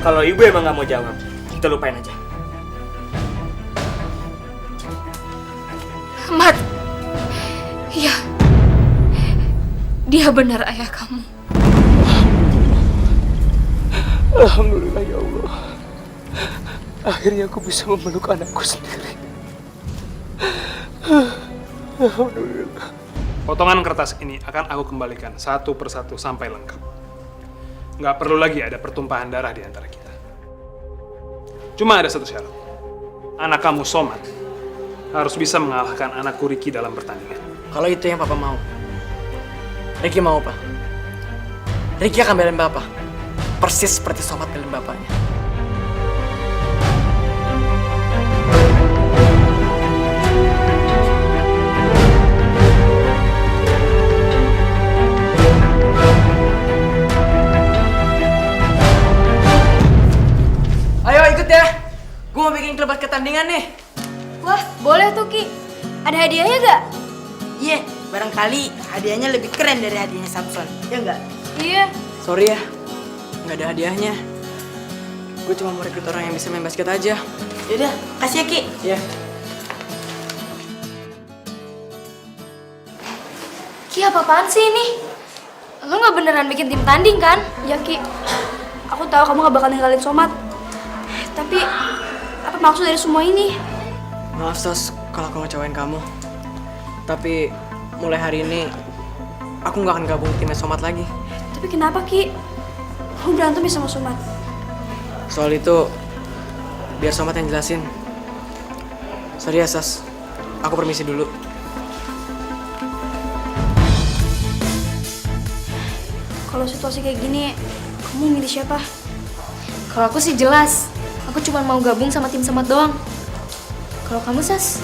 Kalau ibu emang nggak mau jawab, kita lupain aja. Ahmad. Iya. Dia benar ayah kamu. Alhamdulillah ya Allah. Akhirnya aku bisa memeluk anakku sendiri. Alhamdulillah. Potongan kertas ini akan aku kembalikan satu persatu sampai lengkap. Nggak perlu lagi ada pertumpahan darah di antara kita. Cuma ada satu syarat. Anak kamu Somad harus bisa mengalahkan anakku Ricky dalam pertandingan. Kalau itu yang papa mau. Ricky mau, Pak. Ricky akan belain bapak. Persis seperti Somad belain bapaknya. Ayo ikut ya. Gue mau bikin klub pertandingan nih. Wah, boleh tuh Ki. Ada hadiahnya gak? Iya, barangkali hadiahnya lebih keren dari hadiahnya Samson. Ya enggak? Iya. Sorry ya, nggak ada hadiahnya. Gue cuma mau rekrut orang yang bisa main basket aja. Yaudah, kasih ya Ki. Iya. Ki, apa-apaan sih ini? Lo gak beneran bikin tim tanding kan? Ya Ki, aku tahu kamu gak bakal ninggalin Somad. Tapi, apa maksud dari semua ini? Maaf Sos, kalau aku ngecewain kamu. Tapi mulai hari ini aku nggak akan gabung timnya Somad lagi. Tapi kenapa Ki? Kamu berantem ya sama Somad? Soal itu biar Somad yang jelasin. Sorry ya Sos, aku permisi dulu. Kalau situasi kayak gini, kamu milih siapa? Kalau aku sih jelas, aku cuma mau gabung sama tim Somad doang. Kalau kamu Sas?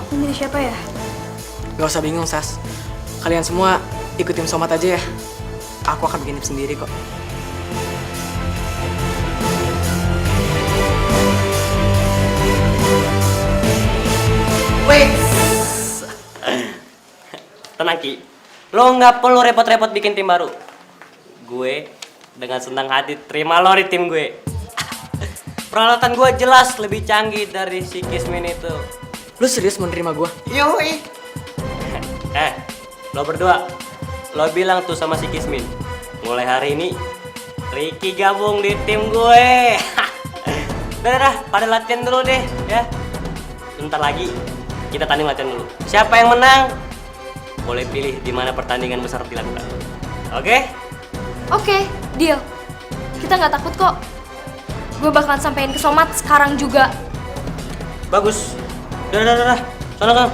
Aku milih siapa ya? Gak usah bingung Sas, kalian semua ikut tim Somad aja ya. Aku akan bikin tim sendiri kok. Wes. Tenang Ki, lo nggak perlu repot-repot bikin tim baru. Gue dengan senang hati terima lo di tim gue. Peralatan gue jelas lebih canggih dari si Kismin itu. Lu serius mau nerima gue? Yoi. Lo berdua, lo bilang tuh sama si Kismin, mulai hari ini Ricky gabung di tim gue. Udah, pada latihan dulu deh ya. Bentar lagi kita tanding latihan dulu. Siapa yang menang, boleh pilih di mana pertandingan besar dilakukan. Oke? Oke, deal. Kita nggak takut kok. Gue bakalan sampein ke Somad sekarang juga. Bagus. Udah. Sono Kang.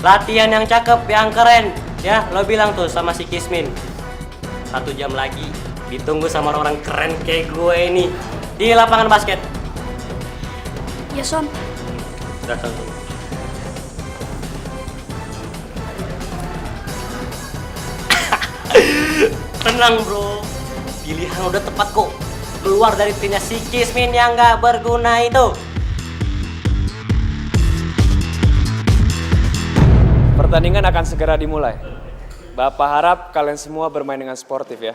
Latihan yang cakep, yang keren. Ya, lo bilang tuh sama si Kismin. 1 jam lagi ditunggu sama orang-orang keren kayak gue ini di lapangan basket. Ya Son. Udah, Son. Tenang bro, pilihan udah tepat kok. Keluar dari timnya si Kismin yang gak berguna itu. Pertandingan akan segera dimulai. Bapak harap kalian semua bermain dengan sportif ya.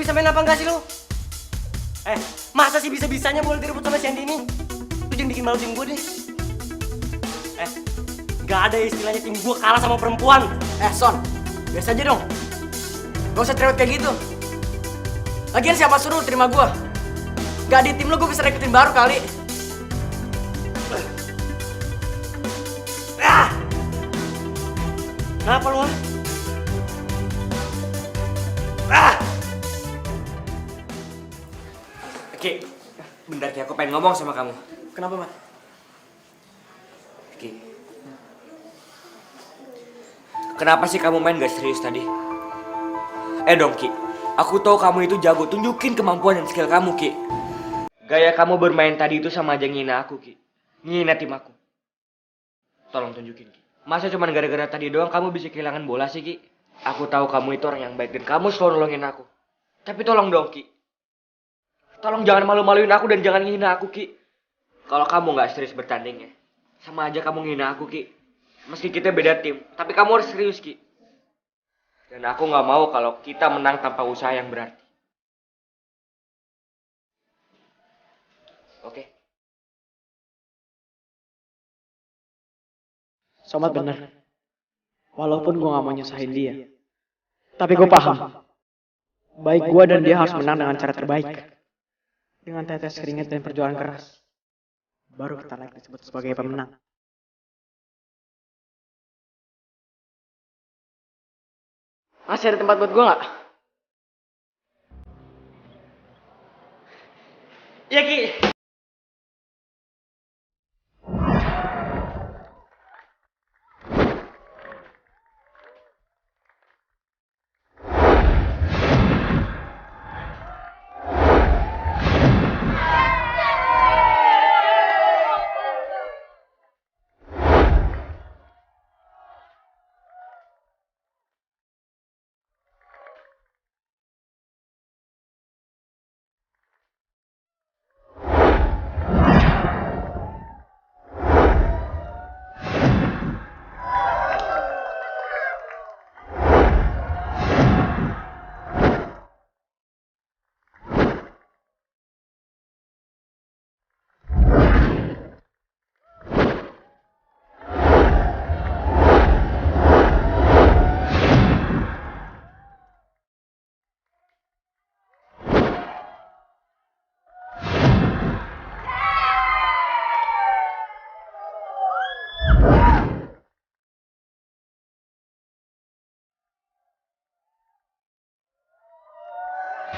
bisa main apa enggak sih lu? Masa sih bisa-bisanya boleh direbut sama si Andi ini? Lu jangan bikin malu tim gue deh. Gak ada istilahnya tim gue kalah sama perempuan. Son, biasa aja dong. Gak usah cerewet kayak gitu. Lagian siapa suruh terima gua? Gak di tim lu, gue bisa rekrutin baru kali. Kenapa lu? Ki, bentar Ki, aku pengen ngomong sama kamu. Kenapa, Mat? Ki, kenapa sih kamu main gak serius tadi? Dong Ki, aku tahu kamu itu jago, tunjukin kemampuan dan skill kamu Ki. Gaya kamu bermain tadi itu sama aja ngina aku Ki. Ngina tim aku. Tolong tunjukin Ki. Masa cuma gara-gara tadi doang kamu bisa kehilangan bola sih Ki? Aku tahu kamu itu orang yang baik dan kamu selalu nolongin aku. Tapi tolong dong Ki. Tolong jangan malu-maluin aku dan jangan ngina aku Ki. Kalau kamu gak serius bertanding ya, sama aja kamu ngina aku Ki. Meski kita beda tim, tapi kamu harus serius Ki. Dan aku gak mau kalau kita menang tanpa usaha yang berarti. Oke? Somat bener. Walaupun gue gak mau nyusahin dia. Tapi gue paham. Baik gue dan dia harus menang dengan cara terbaik. Dengan tetes keringat dan perjuangan keras. Baru kita layak disebut sebagai pemenang. Masih ada tempat buat gue gak? Iya Ki.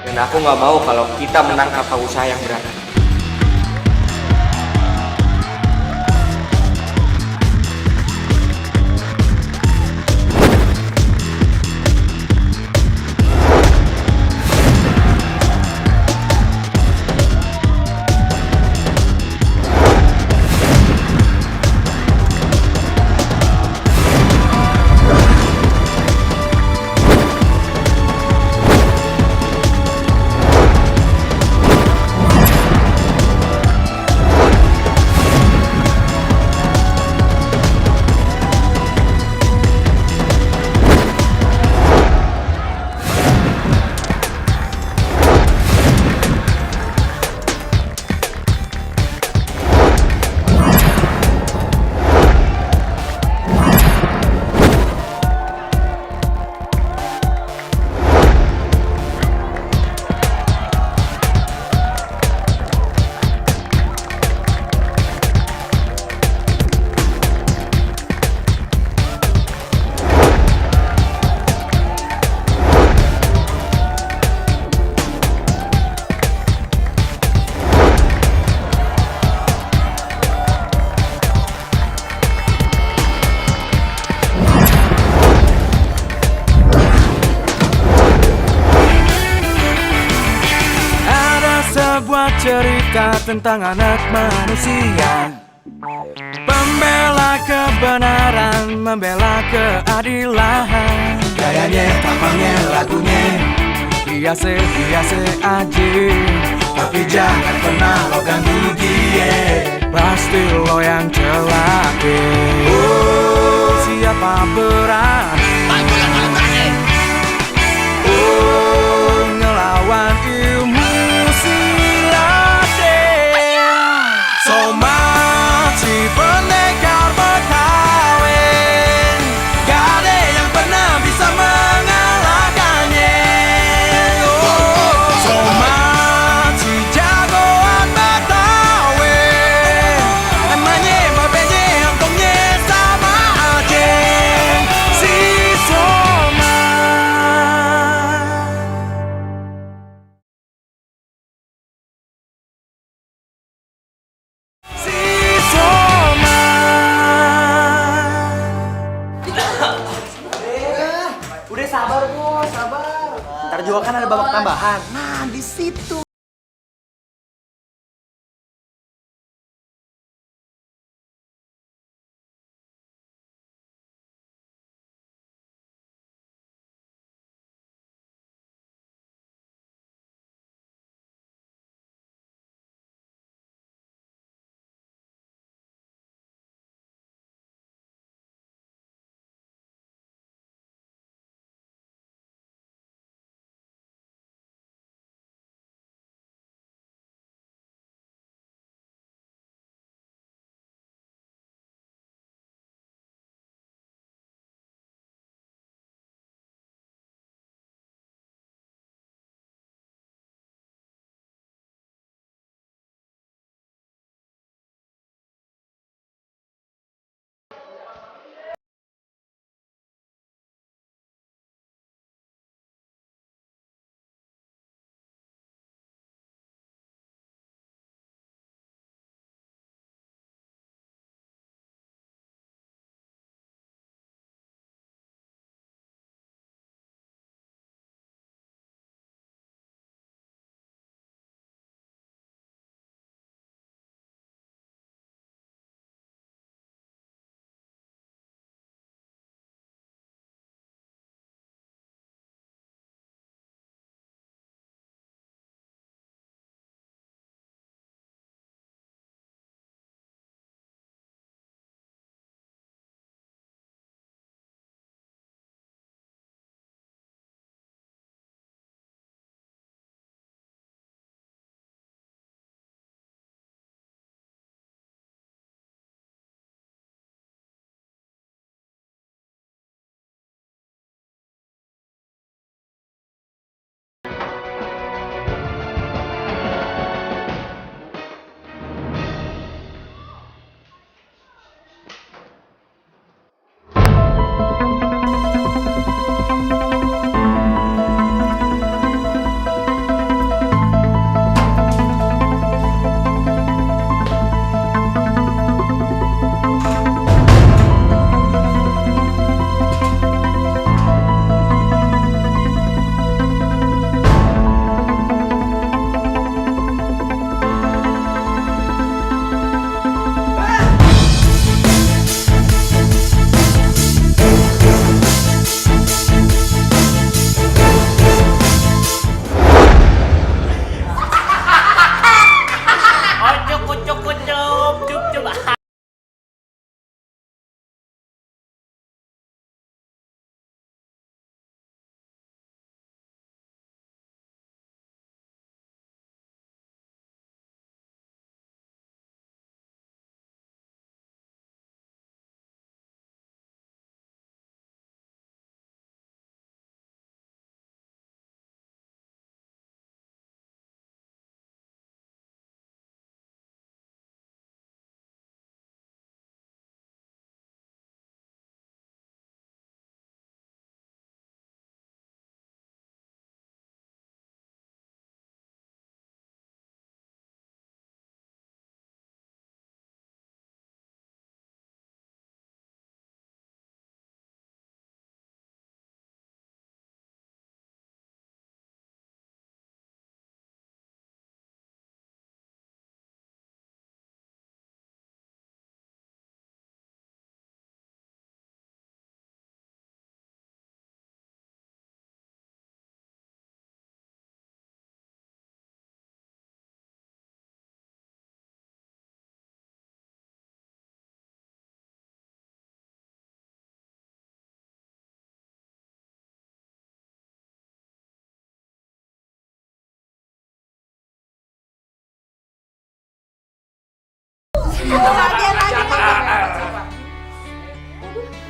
Dan aku gak mau kalau kita menang tanpa usaha yang berat. Cerita tentang anak manusia, pembela kebenaran, membela keadilan. Gayanya, tampangnya, lagunya biasa aja, tapi jangan pernah lo ganggu dia. Pasti lo yang celaka. Siapa berani ngelawan juga kan ada babak tambahan. Nah, di situ.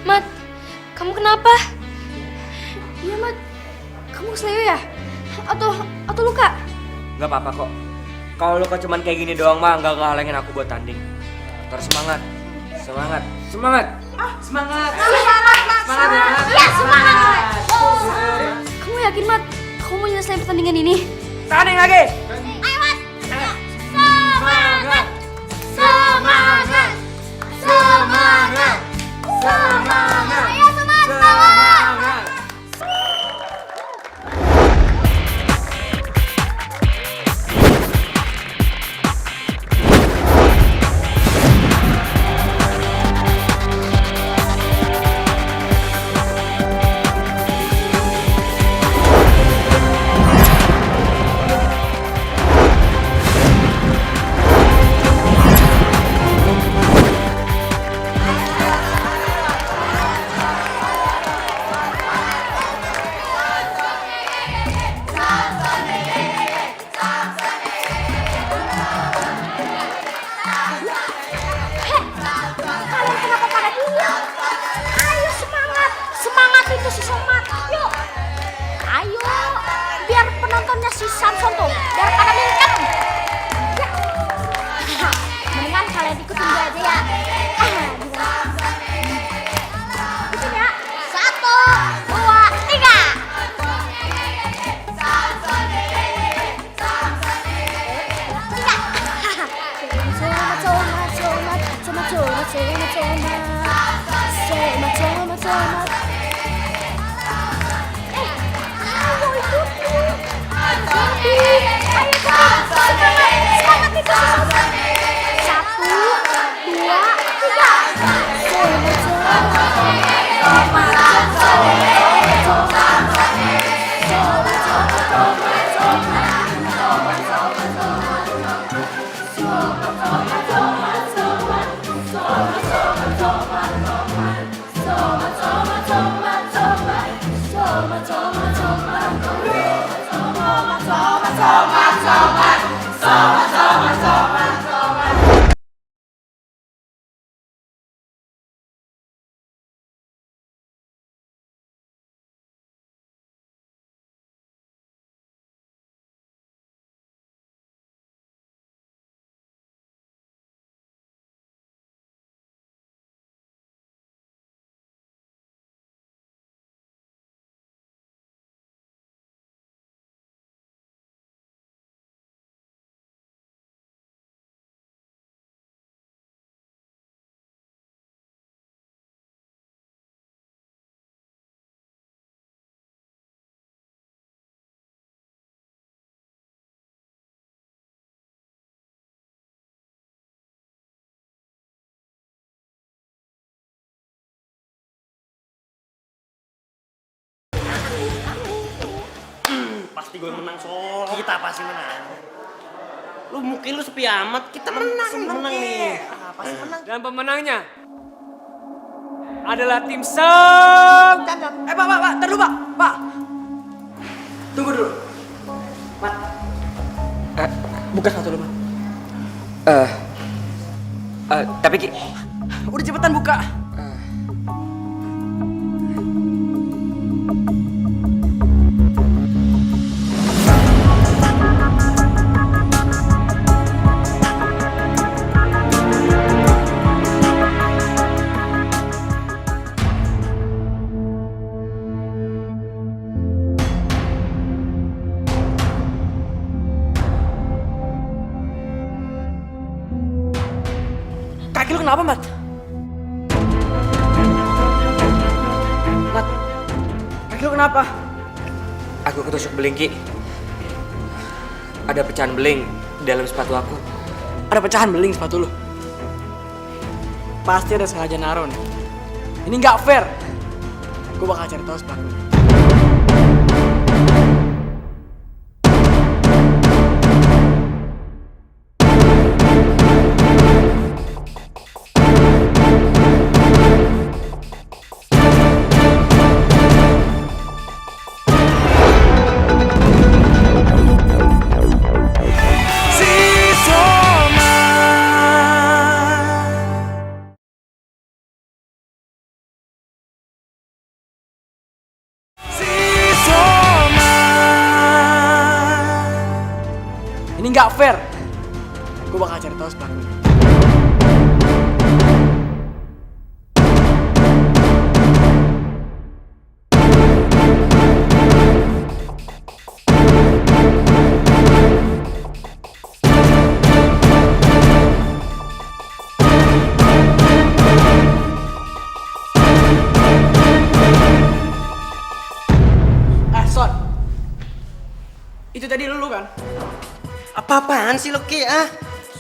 Mat, kamu kenapa? Iya Mat, kamu keselio ya? Atau luka? Gak apa-apa kok. Kalau luka cuman kayak gini doang mah nggak ngehalangin aku buat tanding. Terus semangat, semangat, semangat. Semangat. Semangat ya! Iya semangat! Kamu yakin Mat? Kamu mau nyelesain pertandingan ini? Tanding lagi. Ayo Mat! Semangat! Semangat! Semangat! Semangat! Ayo semangat! Semangat! ya. Hitung ya. 1, 2, 3. Pasti gue menang, Sol. Kita pasti menang. Lu mungkin lu sepi amat, kita menang nih. Pasti menang. Dan pemenangnya adalah tim Sem. Pak, ntar dulu, Pak. Tunggu dulu. Mat. Buka satu dulu, Mat. Tapi Ki, Udah cepetan buka. Kaki lu kenapa, Mat? Mat, kaki lu kenapa? aku ketusuk beling Ki. Ada pecahan beling di dalam sepatu aku. Ada pecahan beling sepatu lu. Pasti ada sengaja naruh nih. Ini nggak fair. Gue bakal cari tahu sepatunya. Ini nggak fair. Gue bakal cari tahu sepatunya. Son, itu tadi lu kan? Apa-apaan sih lu, Ki?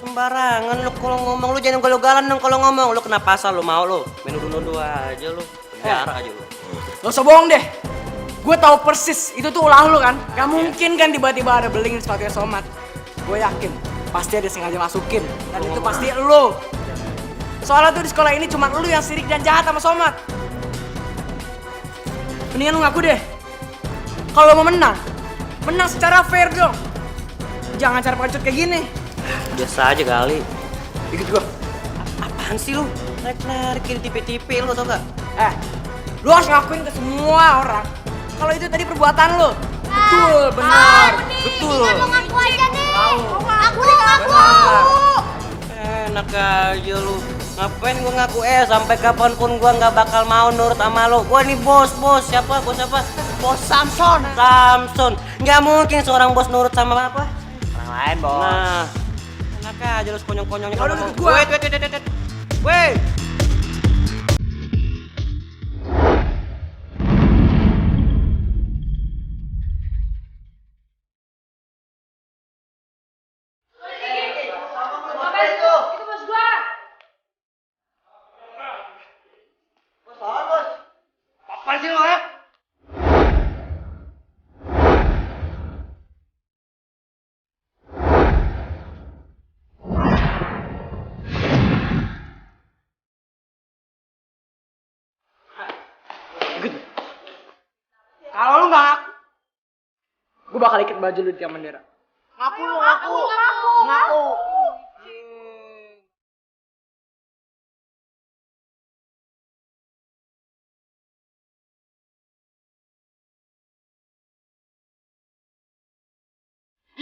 Sembarangan lu kalau ngomong, lu jangan galau-galan dong kalau ngomong. Lu kena pasal, lu mau lu main nuduh-nuduh aja lu. Penjara aja lu. Gak usah bohong deh. Gue tahu persis itu tuh ulah lu kan. Gak mungkin kan tiba-tiba ada beling di sepatunya Somat. Gue yakin pasti ada sengaja masukin. Dan itu pasti lu. Soalnya tuh di sekolah ini cuma lu yang sirik dan jahat sama Somat. Mendingan lu ngaku deh. Kalau mau menang, menang secara fair dong. Jangan cara pengecut kayak gini. Biasa aja kali. Ikut gua. Apaan sih lu? Lari-lari kiri tipe-tipe lu tau gak? Lu harus ngakuin ke semua orang kalau itu tadi perbuatan lu. Betul, benar. Betul. Ngaku aja deh. Ngaku. Enak aja lu. Ngapain gue ngaku sampai kapanpun gue nggak bakal mau nurut sama lo. Gue nih bos. Siapa? Bos apa? Bos Samson. Samson. Nggak mungkin seorang bos nurut sama apa? Orang lain, Bos. Nah, enak aja lu sekonyong-konyongnya. Yaudah, ikut gua. Wait. Apaan sih lo ya? Kalau lu nggak ngaku, gue bakal ikat baju lu di tiang bendera. Ngaku lu, ngaku.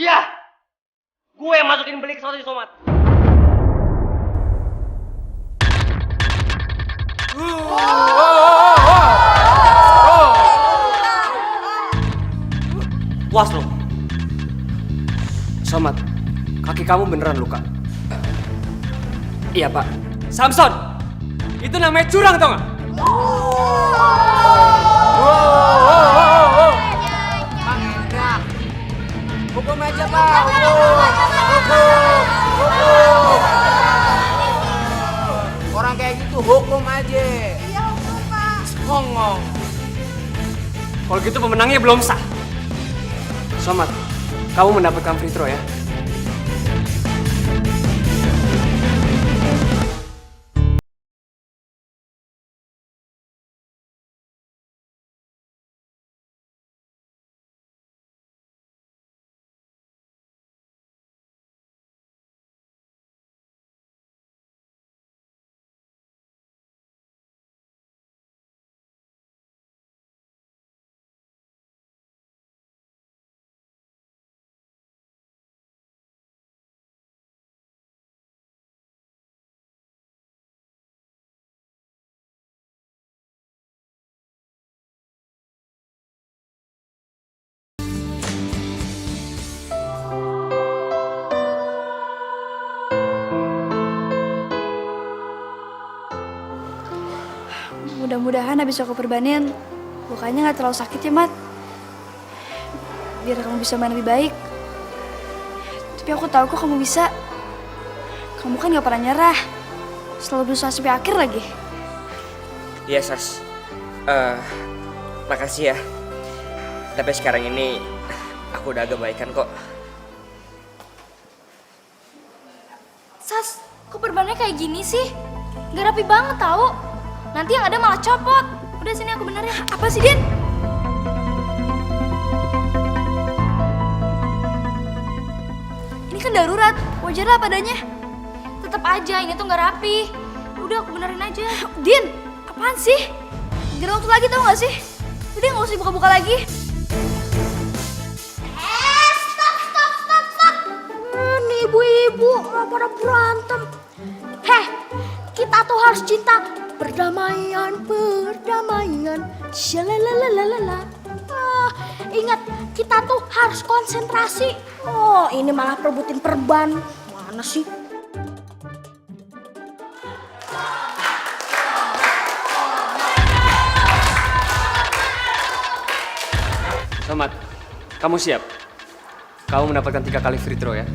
Iya. Gue yang masukin beli ke soto di Somat. Puas lo. Somat, kaki kamu beneran luka. Iya pak. Samson, itu namanya curang tau gak? Bang Hendra, hukum aja pak. Hukum. Orang kayak gitu hukum aja. Iya hukum pak. Ngomong. Kalau gitu pemenangnya belum sah. Somat, kamu mendapatkan free throw ya. Mudah-mudahan habis aku perbanin, lukanya nggak terlalu sakit ya, Mat. Biar kamu bisa main lebih baik. Tapi aku tahu kok kamu bisa. Kamu kan nggak pernah nyerah. Selalu berusaha sampai akhir lagi. Iya Sas. Makasih ya. Tapi sekarang ini aku udah agak baikan kok. Sas, kok perbannya kayak gini sih? Nggak rapi banget tau. Nanti yang ada malah copot. Udah sini aku benerin. Apa sih, Din? Ini kan darurat. Wajar lah padanya. Tetap aja, ini tuh nggak rapi. Udah aku benerin aja. Din, apaan sih? Gak waktu lagi tau gak sih? Udah nggak usah buka-buka lagi. Stop. Ini ibu-ibu mau pada berantem. Heh, kita tuh harus cinta. Perdamaian. Shalalalala. Ingat, kita tuh harus konsentrasi. Oh, ini malah perebutin perban. Mana sih? Somat, kamu siap? Kamu mendapatkan 3 kali free throw ya.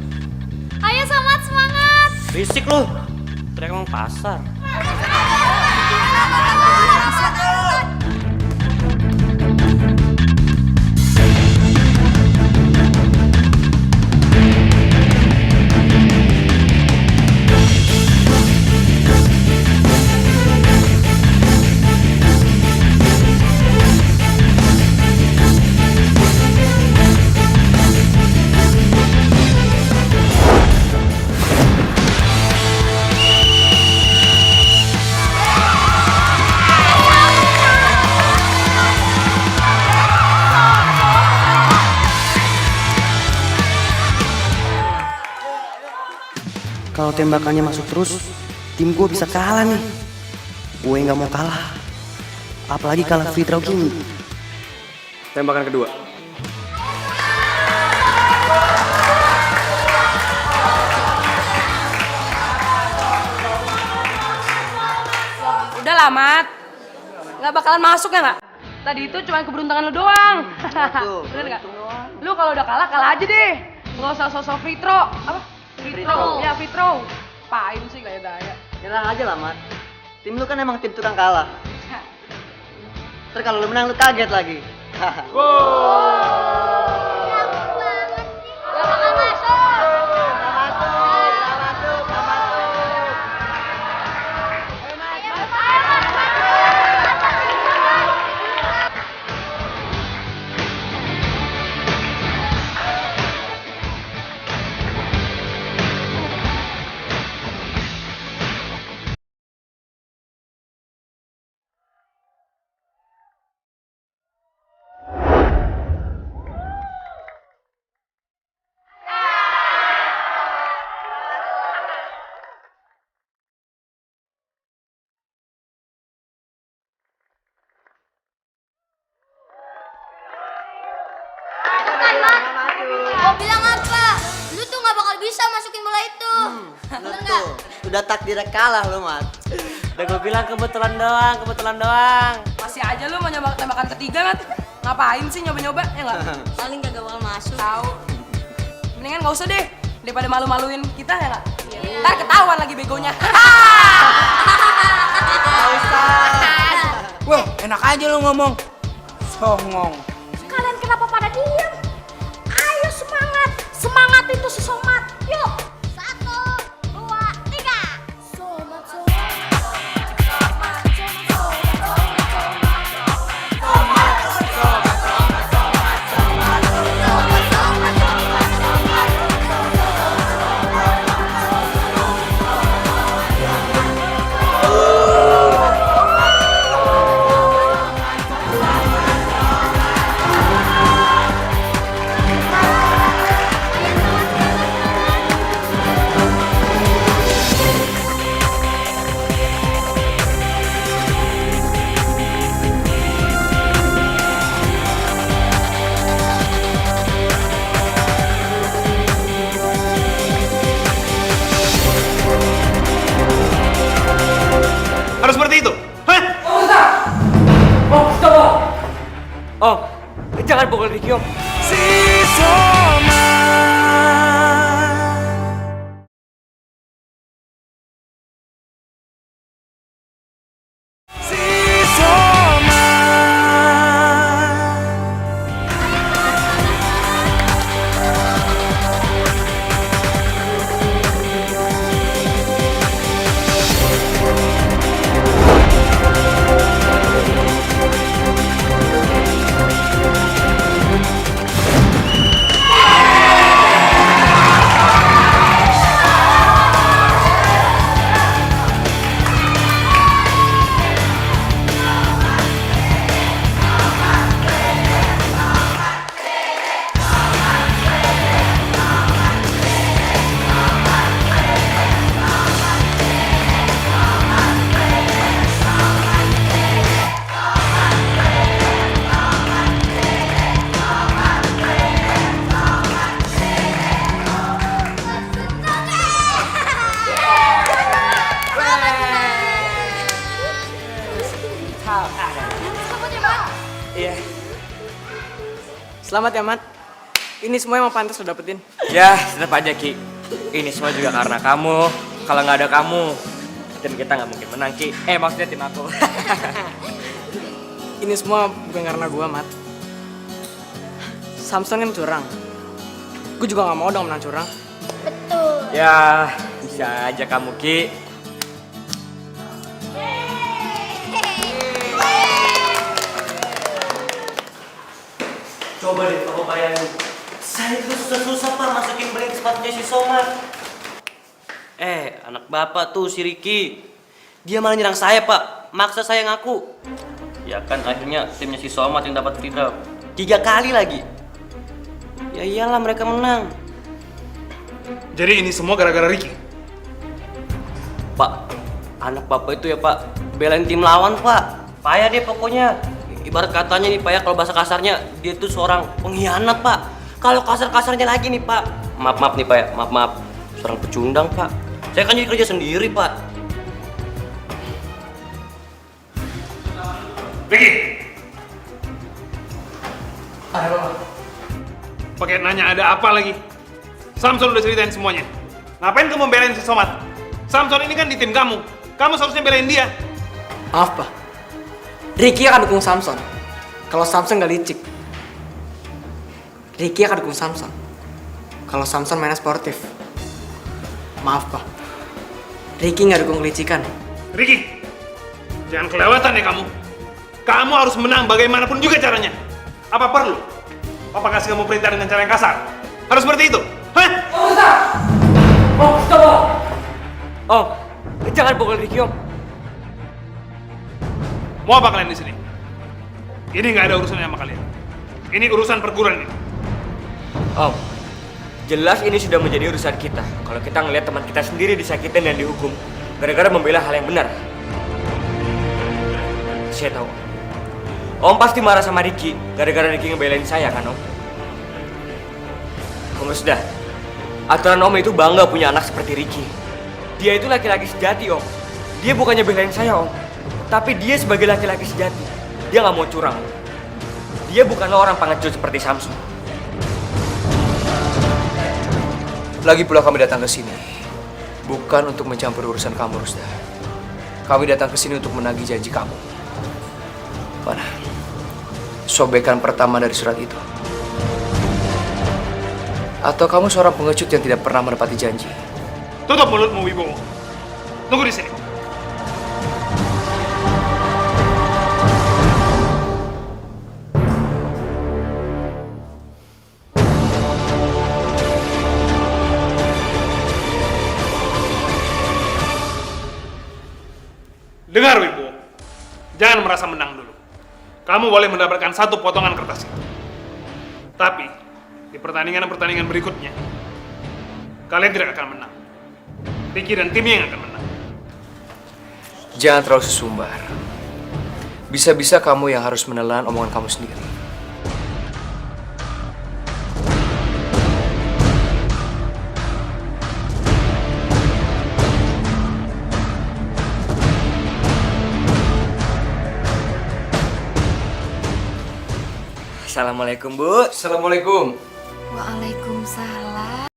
Ayo Somat, semangat! Risik lu. Teriak emang pasar. Kalau tembakannya masuk terus, tim gue bisa kalah nih. Gue nggak mau kalah. Apalagi kalah free throw gini. Tembakan kedua. Udah lah, Mat. Nggak bakalan masuk ya nggak? Tadi itu cuma keberuntungan lu doang. Bener nggak? Lu kalau udah kalah, kalah aja deh. Nggak usah sosok free throw. Apa? Free throw. Ya, free throw. Pain sih gaya-gaya. Nyerah aja lah, Mat. Tim lu kan emang tim tukang kalah. Ntar kalau lu menang lu kaget lagi. Mau bilang apa? Lu tuh gak bakal bisa masukin bola itu. Lu Bener tuh nggak? udah takdirnya kalah lu, Mat. Udah gue bilang kebetulan doang. Masih aja lu mau nyoba tembakan ketiga, Mat. Ngapain sih nyoba-nyoba? Ya nggak? Paling gak bakal masuk. Tahu. Mendingan nggak usah deh. Daripada malu-maluin kita ya nggak? Ntar ketahuan lagi begonya. Wah, enak aja lu ngomong. Songong. Kalian kenapa pada diem? Ayo semangat. Semangat itu si Somat. Yuk. 1, 2, 3. Somat, somat. Harus seperti itu? Hah? Oh, jangan pukul Ricky, Om. Si Soma. Si Soma. Selamat ya, Mat. Ini semua emang pantas lo dapetin. Ya, tetap aja Ki. Ini semua juga karena kamu. Kalau nggak ada kamu, tim kita nggak mungkin menang Ki. Maksudnya tim aku. Ini semua bukan karena gua, Mat. Samson kan curang. Gue juga nggak mau dong menang curang. Betul. Ya, bisa aja kamu Ki. Coba deh, aku bayangin. Saya itu susah-susah Pak masukin beli sepatunya si Somat. Anak bapak tuh si Ricky. Dia malah nyerang saya Pak. Maksa saya ngaku. Ya kan akhirnya timnya si Somat yang dapat free throw. 3 kali lagi. Ya iyalah mereka menang. Jadi ini semua gara-gara Ricky? Pak, Anak bapak itu ya pak, belain tim lawan pak. Payah dia pokoknya. Ibarat katanya nih pak ya, kalau bahasa kasarnya dia tuh seorang pengkhianat pak. Kalau kasar-kasarnya lagi nih pak, maaf nih pak ya, maaf. Seorang pecundang pak. Saya kan jadi kerja sendiri pak. Ricky! Pakai nanya ada apa lagi? Samson udah ceritain semuanya. Ngapain kamu belain si Somad? Samson ini kan di tim kamu. Kamu seharusnya belain dia. Maaf, Pak. Ricky akan dukung Samson. Kalau Samson gak licik. Ricky akan dukung Samson. Kalau Samson mainnya sportif. Maaf, Pak. Ricky gak dukung kelicikan. Ricky, jangan kelewatan ya kamu. Kamu harus menang bagaimanapun juga caranya. Apa perlu? Papa kasih kamu perintah dengan cara yang kasar? Harus seperti itu? Hah? Om, stop! Om, jangan pukul Ricky, Om. Mau apa kalian di sini? Ini nggak ada urusannya sama kalian. Ini urusan perguruan ini. Om, jelas ini sudah menjadi urusan kita. Kalau kita ngelihat teman kita sendiri disakitin dan dihukum gara-gara membela hal yang benar. Saya tahu. Om pasti marah sama Ricky gara-gara Ricky ngebelain saya kan, Om? Om sudah. Aturan Om itu bangga punya anak seperti Ricky. Dia itu laki-laki sejati, Om. Dia bukannya belain saya, Om. Tapi dia sebagai laki-laki sejati, dia nggak mau curang. Dia bukanlah orang pengecut seperti Samson. Lagi pula kami datang ke sini bukan untuk mencampur urusan kamu, Rusda. Kami datang ke sini untuk menagih janji kamu. Mana? Sobekan pertama dari surat itu. Atau kamu seorang pengecut yang tidak pernah menepati janji? Tutup mulutmu, Wibowo. Tunggu di sini. Dengar, Wibowo. Jangan merasa menang dulu. Kamu boleh mendapatkan satu potongan kertas itu. Tapi, di pertandingan-pertandingan berikutnya, kalian tidak akan menang. Ricky dan timnya yang akan menang. Jangan terlalu sesumbar. Bisa-bisa kamu yang harus menelan omongan kamu sendiri. Assalamualaikum, Bu. Assalamualaikum. Waalaikumsalam.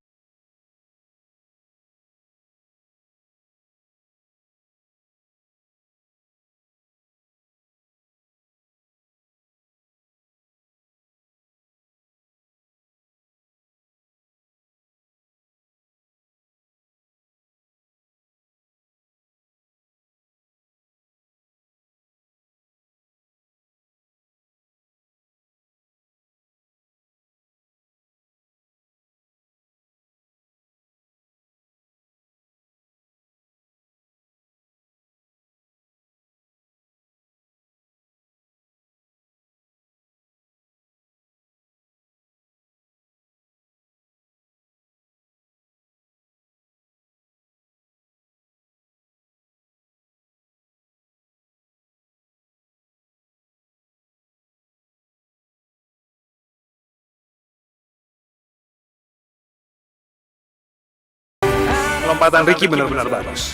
Lompatan Ricky benar-benar bagus.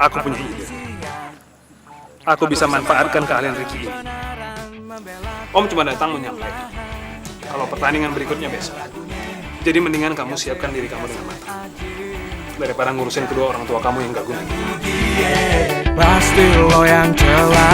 Aku punya ide. Aku bisa manfaatkan keahlian Ricky ini. Om cuma datang menyampaikan kalau pertandingan berikutnya besok. Jadi mendingan kamu siapkan diri kamu dengan matang daripada ngurusin kedua orang tua kamu yang gak guna. Pasti lo yang celah.